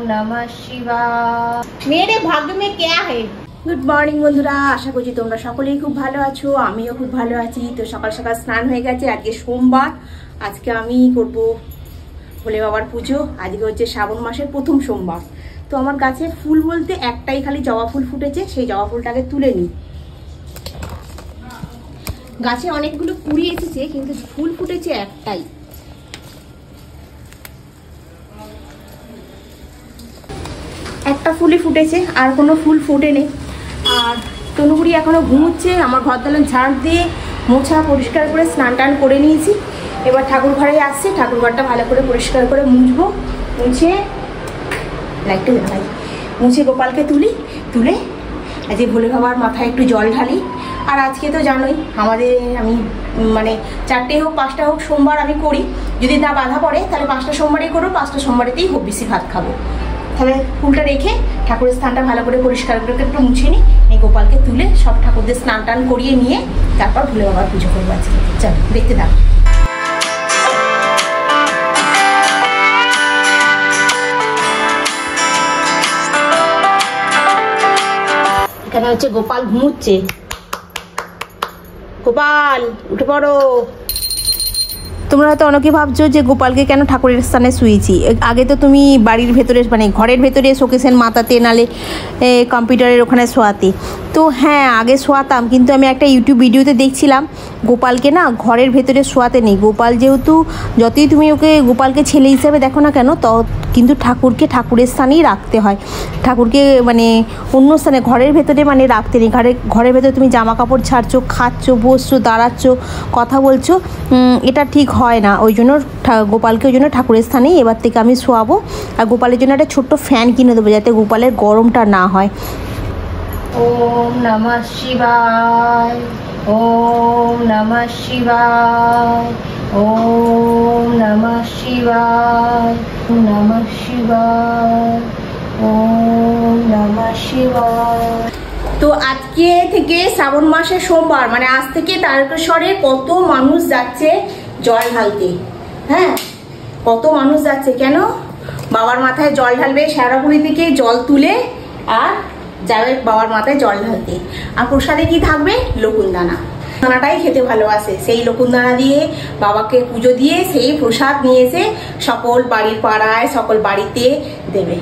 नमः शिवाय। मेरे भाग्य में क्या है। গুড মর্নিং বন্ধুরা, আশা করছি তোমরা সকলেই খুব ভালো আছো, আমিও খুব ভালো আছি। তো সকাল সকাল স্নান হয়ে গেছে, আজকে সোমবার। আজকে আমি করব ভোলে বাবার পুজো। আজকে হচ্ছে শ্রাবণ মাসের প্রথম সোমবার। তো আমার গাছে ফুল বলতে একটাই খালি জবা ফুল ফুটেছে, সেই জবা ফুলটাকে তুলে নিই। গাছে অনেকগুলো কুড়ি এসেছে কিন্তু ফুল ফুটেছে একটাই। একটা ফুলই ফুটেছে, আর কোনো ফুল ফোটেনি। আর তনুগুড়ি এখনো ঘুমোচ্ছে। আমার ঘর দালান ঝাড় দিয়ে মোছা পরিষ্কার করে স্নান টান করে নিয়েছি। এবার ঠাকুর ঘরে আসছে, ঠাকুর ঘরটা ভালো করে পরিষ্কার করে মুছবো। মুছে লাইটটা জ্বালাই, মুছে গোপালকে তুলে আজকে ভোলে বাবার মাথায় একটু জল ঢালি। আর আজকে তো জানোই আমাদের, আমি মানে 4টে হোক 5টা হোক সোমবার আমি করি। যদি না বাধা পড়ে তাহলে 5টা সোমবারই করবো, 5টা সোমবারেতেই হোক বেশি ভাত খাবো। তাহলে ফুলটা রেখে ঠাকুরের স্থানটা ভালো করে পরিষ্কার করে একটু মুছে নিই। এই গোপালকে তুলে সব ঠাকুরদের স্নান টান করিয়ে নিয়ে তারপর ভোলে বাবার পুজো করবো আজকে। চলো দেখতে থাক। এখানে হচ্ছে গোপাল ঘুমুচ্ছে। গোপাল উঠে পড়ো। তোমরা হয়তো অনেকে ভাবছো যে গোপালকে কেন ঠাকুরের স্থানে শুয়েছি। আগে তো তুমি বাড়ির ভেতরে মানে ঘরের ভেতরে শোকেসের মাথাতে নালে কম্পিউটারের ওখানে শোয়াতে। তো হ্যাঁ আগে শোয়াতাম, কিন্তু আমি একটা ইউটিউব ভিডিওতে দেখছিলাম গোপালকে না ঘরের ভেতরে শোয়াতে নেই। গোপাল যেহেতু যতই তুমি গোপালকে ছেলে হিসেবে দেখো না কেন, কিন্তু ঠাকুরকে ঠাকুরের স্থানেই রাখতে হয়। ঠাকুরকে মানে অন্য স্থানে ঘরের ভেতরে মানে রাখতে নেই। ঘরের ভেতরে তুমি জামা কাপড় ছাড়ছো, খাচ্ছো, বসছো, দাঁড়াচ্ছ, কথা বলছো, এটা ঠিক হয় না। ওই জন্য গোপালকে ওই জন্য ঠাকুরের স্থানেই এবার থেকে আমি শোয়াবো। আর গোপালের জন্য একটা ছোট্ট ফ্যান কিনে দেবো যাতে গোপালের গরমটা না হয়। ওম নমঃ শিবায়, ওম নমঃ শিবায়, ওম নমঃ শিবায়, নমঃ শিবায়, ওম নমঃ শিবায়। তো আজকে থেকে শ্রাবণ মাসের সোমবার, মানে আজ থেকে তারকেশ্বরে কত মানুষ যাচ্ছে জল ঢালতে। হ্যাঁ কত মানুষ যাচ্ছে, কেন? বাবার মাথায় জল ঢালবে। শেওড়াফুলি থেকে জল তুলে আর যাবে বাবার মাথায় জল ঢালতে। আর প্রসাদে কি থাকবে? লকুনদানা। দানাটাই খেতে ভালোবাসে, সেই লকুনদানা দিয়ে বাবাকে পুজো দিয়ে সেই প্রসাদ নিয়ে এসে সকল বাড়ির পাড়ায় সকল বাড়িতে দেবে।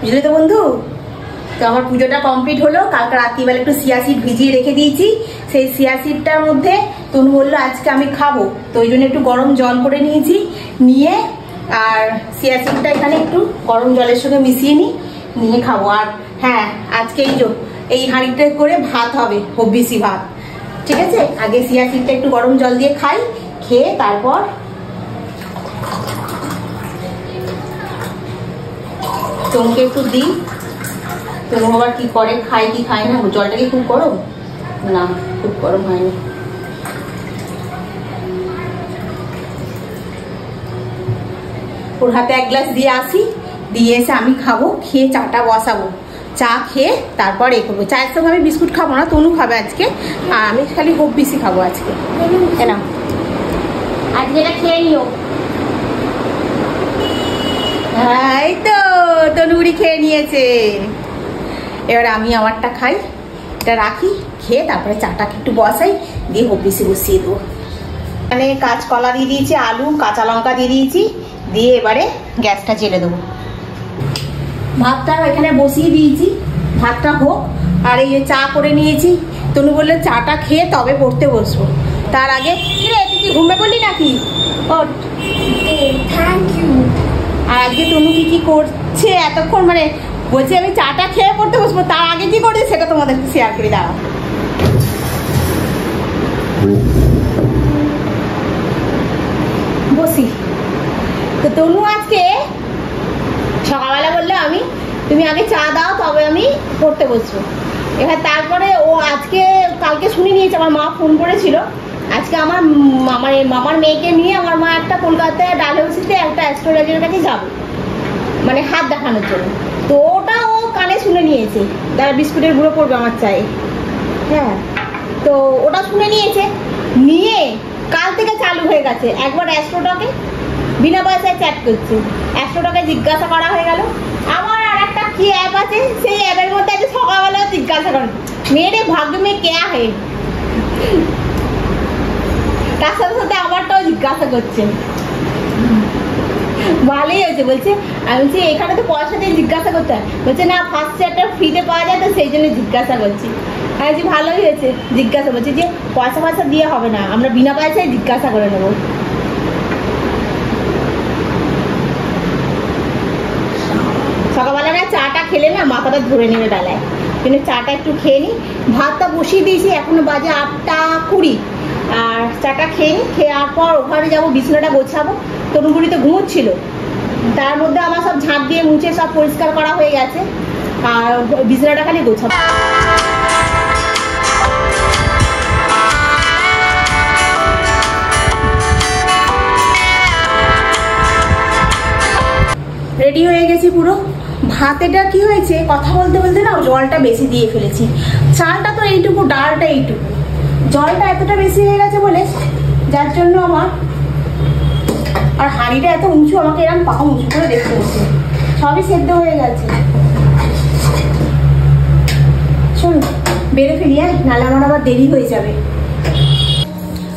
বুঝলে তো বন্ধু? তো আমার পুজোটা কমপ্লিট হলো। কালকে রাত্রিবেলা একটু চিয়া সিড ভিজিয়ে রেখে দিয়েছি। সেই চিয়া সিডটার মধ্যে তনু বললো আজকে আমি খাবো, তো ওই জন্য একটু গরম জল করে নিয়েছি। নিয়ে আর চিয়া সিডটা এখানে একটু গরম জলের সঙ্গে মিশিয়ে নিয়ে খাবো। আর হ্যাঁ আজকে এই হাঁড়িটা করে ভাত হবে, হব্বিসি ভাত। ঠিক আছে, আগে চিয়া সিডটা একটু গরম জল দিয়ে খাই, খেয়ে তারপর তনুকে একটু দিই। তনু আবার কি করে, খায় কি খায় না। জলটা কি খুব গরম? না খুব গরম হয়নি। ওর হাতে 1 গ্লাস দিয়ে আসি, দিয়ে এসে আমি খাবো, খেয়ে চাটা বসাবো। চা খেয়ে তারপর এ করবো। চায়ের সঙ্গে আমি বিস্কুট খাবো না, তনু খাবে আজকে, আর আমি খালি হব্বিসি খাবো আজকে। এলাম আজকে এটা খেয়ে নিও। এই তো তনুগুড়ি খেয়ে নিয়েছে। এবার আমি আমারটা খাই, এটা রাখি, খেয়ে তারপরে চাটাকে একটু বসাই, দিয়ে হব্বিসি বসিয়ে দেবো। এখানে কাঁচকলা দিয়ে দিয়েছি, আলু, কাঁচা লঙ্কা দিয়ে দিয়েছি, দিয়ে এবারে গ্যাসটা জেলে দেবো। ভাতটা এখানে বসিয়ে দিয়েছি, ভাতটা হোক। আর এই যে চা করে নিয়েছি। তনু বললে চাটা খেয়ে তবে পড়তে বসবো। তার আগে তুই কি ঘুমে পড়লি নাকি? Thank you. আর আজকে তনু কি করছে এতক্ষণ, মানে বলছি আমি চাটা খেয়ে পড়তে বসবো, তার আগে কি করছে সেটা তোমাদেরকে শেয়ার করি। দাঁড়া বসি। তো তনু আজকে সকালবেলা বললে তুমি আগে চা দাও তবে আমি পড়তে বসবো। এবার তারপরে ও আজকে কালকে শুনে নিয়েছে, আমার মা ফোন করেছিল। আজকে আমার মামার মেয়েকে নিয়ে আমার মা একটা কলকাতায় ডালহৌসিতে একটা অ্যাস্ট্রোলজারের কাছে যাবে, মানে হাত দেখানোর জন্য। তো ওটা ও কানে শুনে নিয়েছে। যারা বিস্কুটের গুঁড়ো পড়বে আমার চায়ে। হ্যাঁ তো ওটা শুনে নিয়েছে, নিয়ে কাল থেকে চালু হয়ে গেছে। একবার অ্যাস্ট্রোটাকে বিনা পয়সায় চ্যাট করছে, 100 টাকায় জিজ্ঞাসা করা হয়ে গেল। আবার আছে সেই অ্যাপের মধ্যে আছে, সকালবেলা জিজ্ঞাসা করেন মেয়েরে ভাগ্য মেয়ে কে হে, তার সাথে সাথে আমারটাও জিজ্ঞাসা করছে। ভালোই হয়েছে বলছে, আমি বলছি এখানে তো পয়সা দিয়ে জিজ্ঞাসা করতে হয়, বলছে না ফার্স্ট চ্যাপ্টার ফ্রিতে পাওয়া যায় তো সেই জন্য জিজ্ঞাসা করছি। আমি বলছি ভালোই হয়েছে জিজ্ঞাসা করছি, যে পয়সা দিয়ে হবে না, আমরা বিনা পয়সায় জিজ্ঞাসা করে নেবো। সকালবেলা না চাটা খেলে না মাথাটা ধরে নেবে বেলায়, কিন্তু চাটা একটু খেয়ে নিই। ভাতটা বসিয়ে দিয়েছি, এখনো বাজে 8:20, আর চাটা খেয়ে নিই। খেয়ে পর ওখানে যাবো, বিছানাটা গোছাবো। তরুণগুড়ি তো ঘুমোচ্ছিল, তার মধ্যে আমার সব ঝাঁপ দিয়ে মুছে সব পরিষ্কার করা হয়ে গেছে, আর বিছানাটা খালি গোছাবো। রেডি হয়ে গেছি পুরো। ভাতেটা কি হয়েছে, কথা বলতে বলতে না জলটা বেশি দিয়ে ফেলেছি। চালটা তো এইটুকু, ডালটা এইটুকু, জলটা এতটা বেশি হয়ে গেছে বলে, যার জন্য আমার, আর হাঁড়িটা এত উঁচু, আমাকে এরকম পা উঁচু করে দেখতে হচ্ছে। সবই সেদ্ধ হয়ে গেছে। চলুন বেড়ে ফেলি, নাহলে আমার আবার দেরি হয়ে যাবে।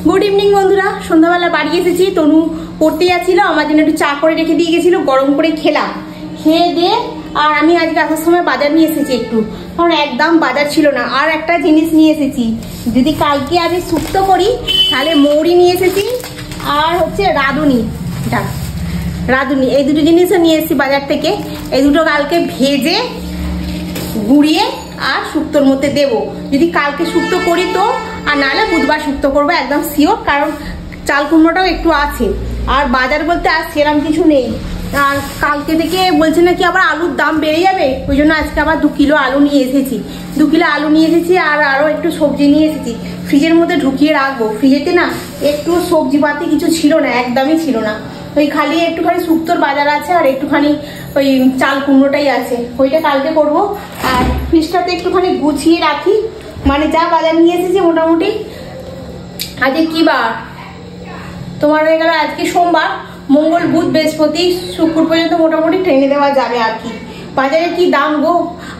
গুড ইভিনিং বন্ধুরা, সন্ধ্যাবেলা বাড়ি এসেছি। তনু পড়তে যাচ্ছিল, আমার জন্য একটু চা করে রেখে দিয়ে গেছিল, গরম করে খেলাম। খেয়ে দিয়ে আর আমি আজকে আসার সময় বাজার নিয়ে এসেছি একটু, কারণ একদম বাজার ছিল না। আর একটা জিনিস নিয়ে এসেছি, যদি কালকে আমি শুক্তো করি তাহলে মৌরি নিয়ে এসেছি, আর হচ্ছে রাঁধুনি, এই দুটো জিনিসও নিয়ে এসেছি বাজার থেকে। এই দুটো কালকে ভেজে গুঁড়িয়ে আর শুক্তোর মধ্যে দেবো। যদি কালকে শুক্তো করি তো, আর নাহলে বুধবার শুক্তো করবো একদম শিওর, কারণ চাল কুমড়োটাও একটু আছে। আর বাজার বলতে আর সেরকম কিছু নেই। আর কালকে থেকে বলছে নাকি আবার আলুর দাম বেড়ে যাবে, ওই জন্য আজকে আবার 2 কিলো আলু নিয়ে এসেছি। 2 কিলো আলু নিয়ে এসেছি, আর আরও একটু সবজি নিয়ে এসেছি। ফ্রিজের মধ্যে ঢুকিয়ে রাখবো। ফ্রিজেতে না একটু সবজিপাতি কিছু ছিল না, একদমই ছিল না। ওই খালি একটুখানি শুক্তোর বাজার আছে, আর একটুখানি ওই চাল কুমড়োটাই আছে, ওইটা কালকে করব। আর ফ্রিজটাতে একটুখানি গুছিয়ে রাখি, মানে যা বাজার নিয়ে এসেছি মোটামুটি। আজকে কি বার, তোমার হয়ে গেল আজকে সোমবার, মঙ্গল বুধ বৃহস্পতি শুক্র পর্যন্ত মোটামুটি ট্রেনে দেওয়া যাবে। আর কি বাজারে কি দাম গো,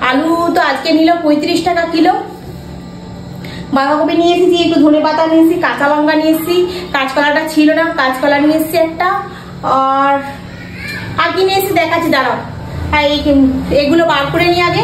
আলু তো আজকে নিল 35 টাকা কিলো। বাঁধাকপি নিয়ে এসেছি, একটু ধনে পাতা নিয়ে এসেছি, কাঁচা লঙ্কা নিয়ে এসেছি, কাঁচকলাটা ছিল না, কাঁচকলা নিয়ে এসেছি একটা। আর কি নিয়ে এসেছি দেখাচ্ছি, দাঁড়াও। আর এগুলো বার করে নিয়ে আগে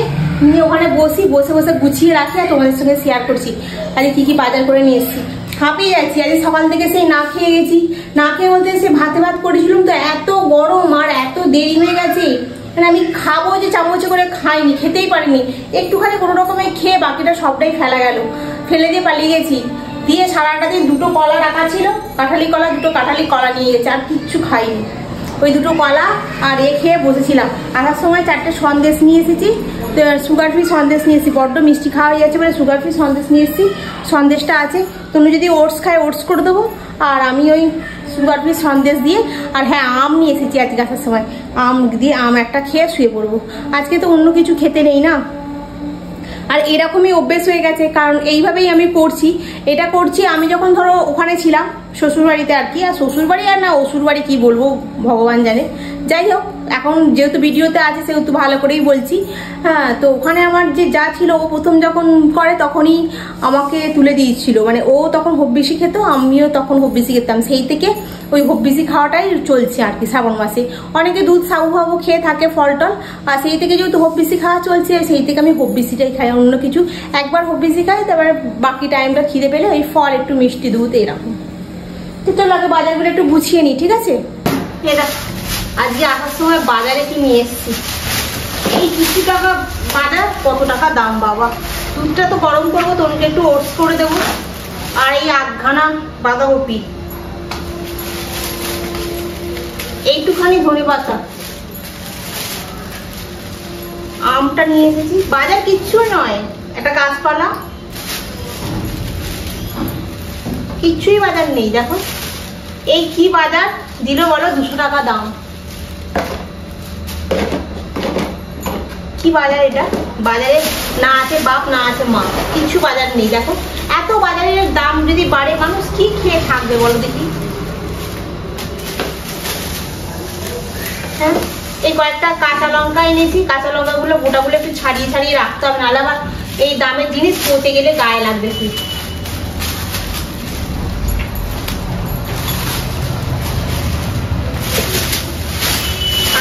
নিয়ে ওখানে বসে বসে গুছিয়ে রাখি, আর তোমাদের সঙ্গে শেয়ার করছি আজকে কি কি বাজার করে নিয়ে এসেছি। হাঁপিয়ে যাচ্ছি, আজকে সকাল থেকে সেই না খেয়ে গেছি। না খেয়ে বলতে সে ভাত করেছিলাম তো, এত গরম আর এত দেরি হয়ে গেছে, মানে আমি খাবো যে চামচে করে খাইনি, খেতেই পারিনি। একটুখানি কোনো রকমে খেয়ে বাকিটা সবটাই ফেলা গেল, ফেলে দিয়ে পালিয়ে গেছি। দিয়ে সারাটা দিন 2টো কলা রাখা ছিল, কাঁঠালি কলা, 2টো কাঁঠালি কলা নিয়ে গেছে, আর কিচ্ছু খাইনি। ওই 2টো কলা আর খেয়ে বসেছিলাম। আসার সময় 4টে সন্দেশ নিয়ে এসেছি, সুগার ফ্রি সন্দেশ নিয়ে এসেছি। বড্ড মিষ্টি খাওয়া হয়ে যাচ্ছে বলে সুগার ফ্রি সন্দেশ নিয়ে এসেছি। সন্দেশটা আছে, তুমি যদি ওটস খায় ওটস করে দেবো, আর আমি ওই সুগার ফ্রি সন্দেশ দিয়ে। আর হ্যাঁ, আম নিয়ে এসেছি আজকে আসার সময়, আম দিয়ে আম একটা খেয়ে শুয়ে পড়বো। আজকে তো অন্য কিছু খেতে নেই না। আর এরকমই অভ্যেস হয়ে গেছে, কারণ এইভাবেই আমি পড়ছি। এটা করছি আমি যখন ধরো ওখানে ছিলাম শ্বশুরবাড়িতে আর কি, আর শ্বশুরবাড়ি আর না অসুরবাড়ি কি বলবো ভগবান জানে। যাই হোক, এখন যেহেতু ভিডিওতে আছে সেহেতু ভালো করেই বলছি। হ্যাঁ, তো ওখানে আমার যে যা ছিল, ও প্রথম যখন করে তখনই আমাকে তুলে দিয়েছিল, মানে ও তখন হব্বিসি খেত, আমিও তখন হব্বিসি খেতাম। সেই থেকে ওই হব্বিসি খাওয়াটাই চলছে আর কি শ্রাবণ মাসে। অনেকে দুধ সাবু ফাবু খেয়ে থাকে, ফল টল, আর সেই থেকে যেহেতু হব্বিসি খাওয়া চলছে, সেই থেকে আমি হব্বিসিটাই খাই, অন্য কিছু। একবার হব্বিসি খাই, তারপরে বাকি টাইমটা খিদে পেলে ওই ফল, একটু মিষ্টি দুধ, এরকম। তো চলো আগে বাজারগুলো একটু গুছিয়ে নিই, ঠিক আছে? আজকে আসার সময় বাজারে কি নিয়ে এসেছি, এই কিছু টাকা বাজার, কত টাকা দাম বাবা। দুধটা তো গরম করবো, তনুকে একটু ওটস করে দেবো। আর এই 8খানা বাঁধাকপি, এইটুখানি ধনে পাতা, আমটা নিয়ে এসেছি। বাজার কিচ্ছু নয়, একটা গাছপালা, কিচ্ছুই বাজার নেই। দেখো এই কি বাজার দিল বলো, 200 টাকা দাম। কি বাজার এটা? বাজারে না আছে বাপ, না আছে মা, কিছু বাজার নেই। দেখো এত বাজারের দাম যদি বাড়ে, মানুষ কি খেয়ে থাকবে বলো দেখি? হ্যাঁ, এই কয়েকটা কাঁচা লঙ্কা এনেছি, কাঁচা লঙ্কাগুলো গোটাগুলো একটু ছাড়িয়ে ছাড়িয়ে রাখতে হবে, নাহলে আবার এই দামের জিনিস পচে গেলে গায়ে লাগবে খুব।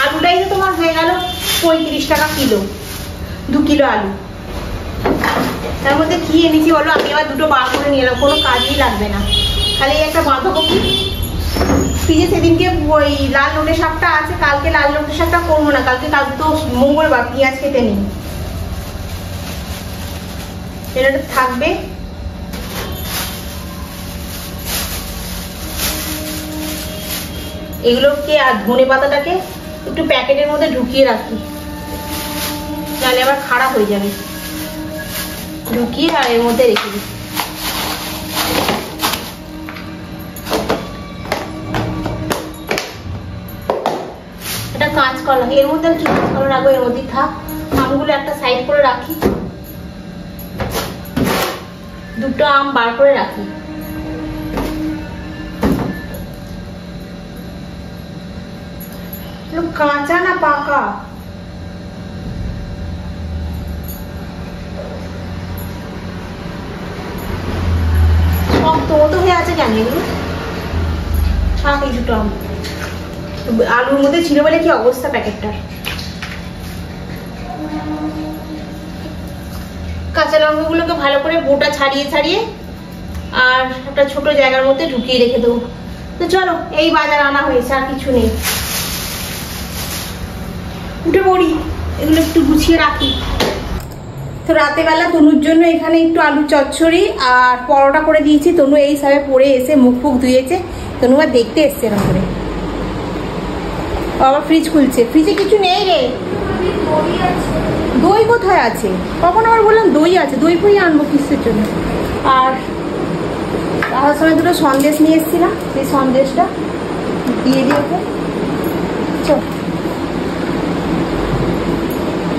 আলুটাই তো তোমার হয়ে গেল 35 টাকা কিলো, 2 কিলো আলু। তার মধ্যে কি এনেছি বলো, আমি আবার দুটো বার করে নিয়ে এলাম, কোনো কাজই লাগবে না, খালি একটা বাঁধাকপি। ফ্রিজে সেদিনকে ওই লাল নোটে শাকটা আছে, কালকে লাল নোটে শাকটা করবো না, কালকে তো মঙ্গলবার, পেঁয়াজ কেটে নিই, এটা থাকবে। এগুলোকে আর ধনে পাতাটাকে একটু প্যাকেটের মধ্যে ঢুকিয়ে রাখি, তাহলে আবার খারাপ হয়ে যাবে, ঢুকিয়ে আর এর মধ্যে রেখে দিই। এটা কাঁচকলা, এর মধ্যে কি কাঁচকলা রাখবো, এর মধ্যেই থাক। আমগুলো একটা সাইড করে রাখি, দুটো আম বার করে রাখি। কাঁচা না পাকা? শক্ত মতো হয়ে আছে কেন এগুলো? থাক এই দুটো আম, আলুর মধ্যে ছিল বলে কি অবস্থা প্যাকেটটার। কাঁচা লঙ্কাগুলোকে ভালো করে বোটা ছাড়িয়ে ছাড়িয়ে আর একটা ছোট জায়গার মধ্যে ঢুকিয়ে রেখে দেবো। তো চলো, এই বাজার আনা হয়েছে, আর কিছু নেই। উঠে পড়ি, এগুলো একটু গুছিয়ে রাখি। তো রাতেবেলা তনুর জন্য এখানে একটু আলু চচ্চড়ি আর পরোটা করে দিয়েছি। তনু এই সবে পরে এসে মুখ ফুক ধুয়েছে, তনু আর দেখতে এসছে না করে। আবার ফ্রিজ খুলছে, ফ্রিজে কিছু নেই রে। দই কোথায় আছে? কখন আবার বললাম দই আছে, দই ফুই আনবো কিসের জন্য। আর আসার সময় দুটো সন্দেশ নিয়ে এসেছিলাম, সেই সন্দেশটা দিয়ে দিয়েছে। চল,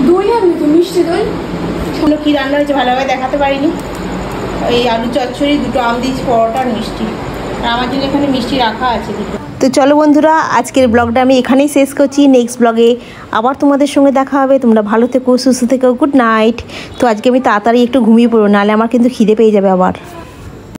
দই আনবি তো, মিষ্টি দই। শুনো কি রান্না হয়েছে ভালোভাবে দেখাতে পারিনি। এই আলু চচ্চড়ি, দুটো আম দিয়েছি, পরোটা আর মিষ্টি। আর আমার জন্য এখানে মিষ্টি রাখা আছে দুটো। তো চলো বন্ধুরা, আজকের ব্লগটা আমি এখানেই শেষ করছি। নেক্সট ব্লগে আবার তোমাদের সঙ্গে দেখা হবে। তোমরা ভালো থেকো, সুস্থ থেকো, গুড নাইট। তো আজকে আমি তাড়াতাড়ি একটু ঘুমিয়ে পড়বো, নাহলে আমার কিন্তু খিদে পেয়ে যাবে আবার।